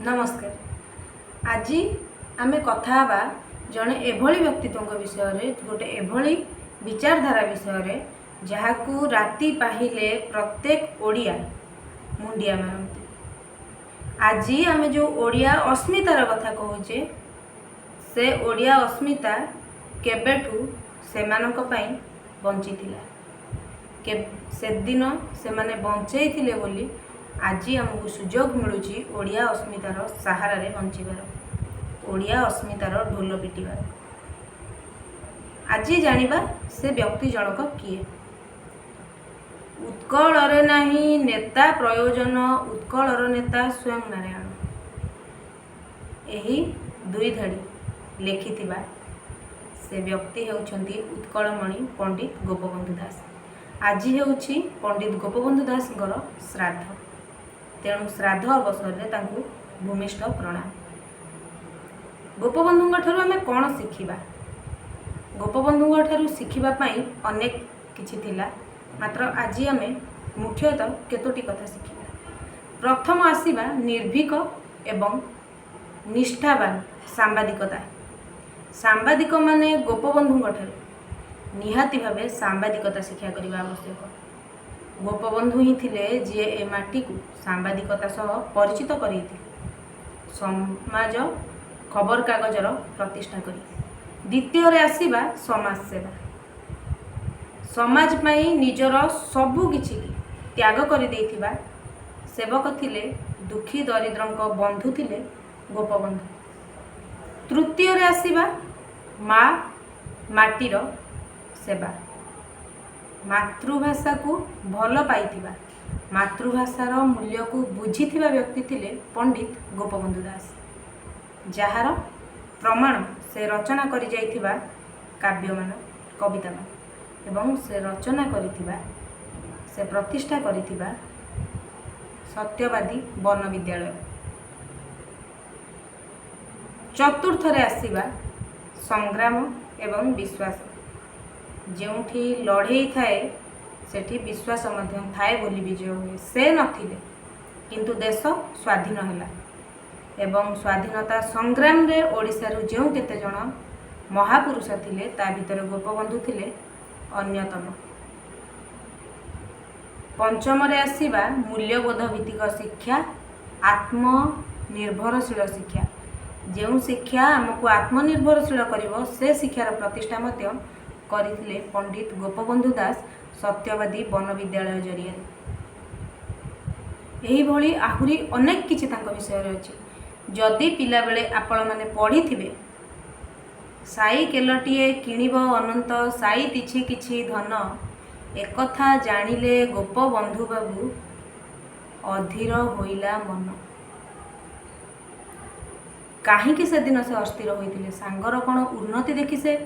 नमस्कार। आज आम कथा जड़े एभली व्यक्तित्व विषय गोटे एभली विचारधारा विषय जहाँ को राति पाहिले प्रत्येक ओडिया मुंडिया मारती। आज आम जो ओडिया अस्मितार कथा कहूचे से ओडिया अस्मिता केबेठू सेमानक पई बंची से दिन से माने बंचई थिले बोली आज आमको सुजोग मिलूची ओडिया अस्मितार सहारा रे बंचीबार, ओडिया अस्मितार ढोल पिटिबार। आज जानिबा से व्यक्ति जनक किए। उत्कलरे नाही नेता प्रयोजन, उत्कलर नेता स्वयं नारायण। एही दुई धाड़ी लेखिथिबा से व्यक्ति हेउछंती उत्कलमणि पंडित गोपबंधु दास। आज हेउछि पंडित गोपबंधु दास श्राद्ध, तेणु श्राद्ध अवसर में भूमिष्ठ प्रणाम। गोपबंधु ठारू आमे कौन शिखिबा? गोपबंधु ठारू शिखिबा पई अनेक किछि थिला, मात्र आज आमे मुख्यतः केतोटी कथा शिखिबा। प्रथम आसीबा निर्भीक एवं निष्ठावान सांबादिकता। सांबादिक माने गोपबंधु ठारू निहाती भावे सांबादिकता शिक्षा करने आवश्यक। गोपबंधु ही थिले जे ए माटी को सांबादिकता सह परिचित करी समाज खबर कागजर प्रतिष्ठा करी। द्वितीय रे आसीबा समाज सेवा। समाज पई निजर सबु किछि त्याग करि देथिबा सेवक थिले, दुखी दरिद्रंक बंधु थिले गोपबंधु। तृतीय रे आसीबा माँ माटीर सेवा। मातृभाषा को भल पाइथिबा, मातृभाषार मूल्य को बुझीथिबा व्यक्ति थिले पंडित गोपबंधु दास, जार प्रमाण से रचना करि जाइथिबा काव्य मान, कविता मान एवं से रचना करिथिबा से प्रतिष्ठा करिथिबा सत्यवादी वन विद्यालय। चतुर्थ रे आसीबा संग्राम एवं विश्वास। जोठी लड़े थाए सेठी विश्वास मध्य थाए बोली विजय हुए। से नथिले किंतु देश स्वाधीन हैला एवं स्वाधीनता संग्राम रे ओडिशारू जो केते जण महापुरुष थिले ता भितर गोपबंधु थिले अन्यतम। पंचम रे आसीबा मूल्यबोध भित्तिक शिक्षा, आत्मनिर्भरशील शिक्षा। जो शिक्षा आमको आत्मनिर्भरशील करिवो से शिक्षार प्रतिष्ठा मध्य करथिले पंडित गोपबंधु दास सत्यवादी वन विद्यालय जरिया। यही भली आहुरी अनेक किछि तांको विषय अछि। जदि पिला बेले आपण माने पढ़ी थिबे साइकेलटीए किणिब अनंत साई तिछि किछि धन, एकथा जानिले गोपबंधु बाबू अधीर होइला मन। काहींकि से दिन से अस्थिर होइतिले? सांगर कोन उन्नति देखि से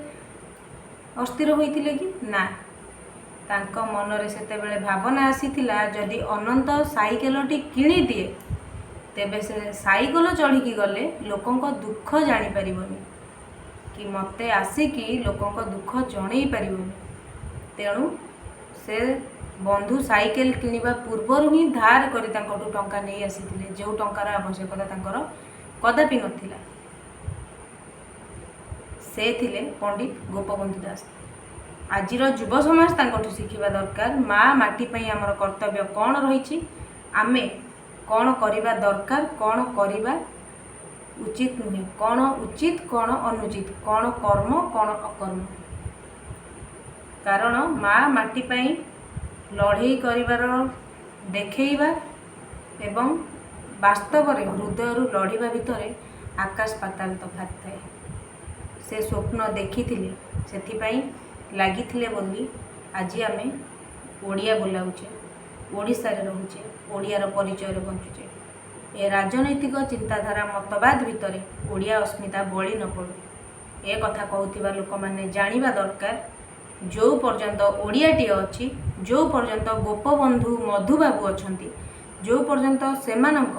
अस्थिर होइतिले कि ना? तांको मनरे सेते बेले भावना आसीथिला जदि अनंत साइकेलटी किणी दिए तेबे से साइकेल चढ़ी गले लोकंक दुख जानी परिबनी कि मते आसिकी लोकंक दुख जणई परिबनी। तेणु से बंधु साइकेल किनिबा पूर्वर ही धार करी तांकटू टंका नहीं आसीथिले, जो टंकार आवश्यकता तांकर कदापि नथिला। से थिले पंडित गोपबंधु दास। आजिर युव समाज तांकटू शिखिबा दरकार माँ माटी पई आमर कर्तव्य कौन रही, आमे कौन करिबा दरकार, कौन करिबा उचित नुहे, कौन उचित कौन अनुचित, कौन कर्म कौन अकर्म। कारण माँ माटी पई लड़ई करिबार देखैबा एवं वास्तव रे हृदय लड़िबा भितरे आकाश पाताल तफात थाए। से स्वप्न देखिथिले, सेथिपाई लागिथिले बोली आज आमे ओडिया बोलाउचे, ओडिशारे रहुचे, ओडियार परिचय बंचुचे। ए राजनैतिक चिंताधारा मतवाद भितरे ओडिया अस्मिता बली न पड़ू ए कथा कहूथिबा लोक माने जानिबा दरकार। जो पर्यंत ओडियाटी अछि, जो पर्यंत गोपबंधु मधुबाबू अछंती, जो पर्यंत सेमानक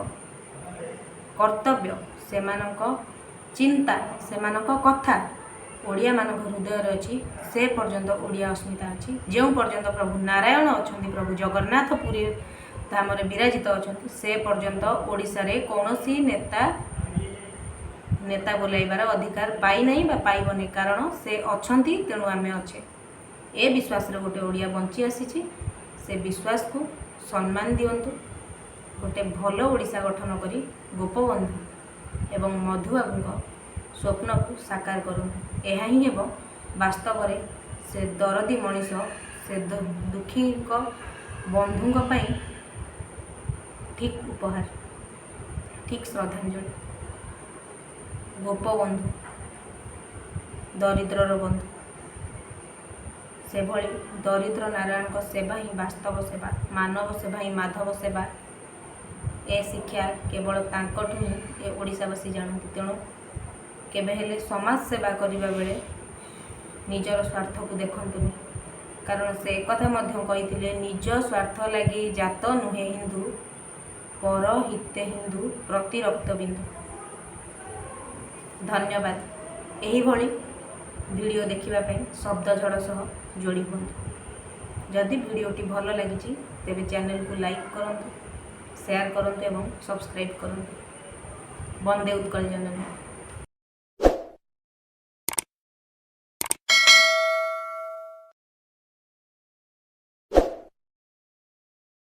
कर्तव्य, सेमानक चिंता, सेमानक कथा ओडिया मानक हृदय अच्छी, से पर्यंत ओडिया अस्मिता अच्छी। जो पर्यंत प्रभु नारायण अच्छा, प्रभु जगन्नाथ पुरी धाम विराजित अच्छा से पर्यंत ओडिशा रे कौनसी नेता बोलाइबार अधिकार पाई नहीं बा पाइबनी, कारण से अच्छी तेणु आम अच्छे ए विश्वास रे गोटे ओडिया बंची आसी। से विश्वास को सम्मान दियंतु, गोटे भल ओडिशा गठन करी गोपबंधु एवं मधुबाबू स्वप्न को साकार करंतु। यह ही हेब वास्तव में से दरदी मनीष से दुखी बंधुों ठीक उपहार, ठीक श्रद्धांजलि। गोपबंधु दरिद्रर बंधु, से भली दरिद्र नारायण सेवा ही वास्तव सेवा, मानव सेवा ही माधव सेवा। ए शिक्षा केवल तांकठु ही ए ओडिशावासी जानती। तेणु केबे हेले समाज सेवा करिबा बेले निजर स्वार्थ को देखंतुनी, कारण से कथा मध्य कहिथिले निज स्वार्थ लागि जात नुहे हिंदू, पर हिते हिंदू प्रति रक्त बिंदु। धन्यवाद। यही भली वीडियो देखिबा पई शब्द झड़ सह जोड़ी हुंतु। जदि वीडियोटी भल लगी तेबे चैनल को लाइक करंतु, शेयर करंतु एवं सब्सक्राइब करंतु। वंदे उत्कल जननी।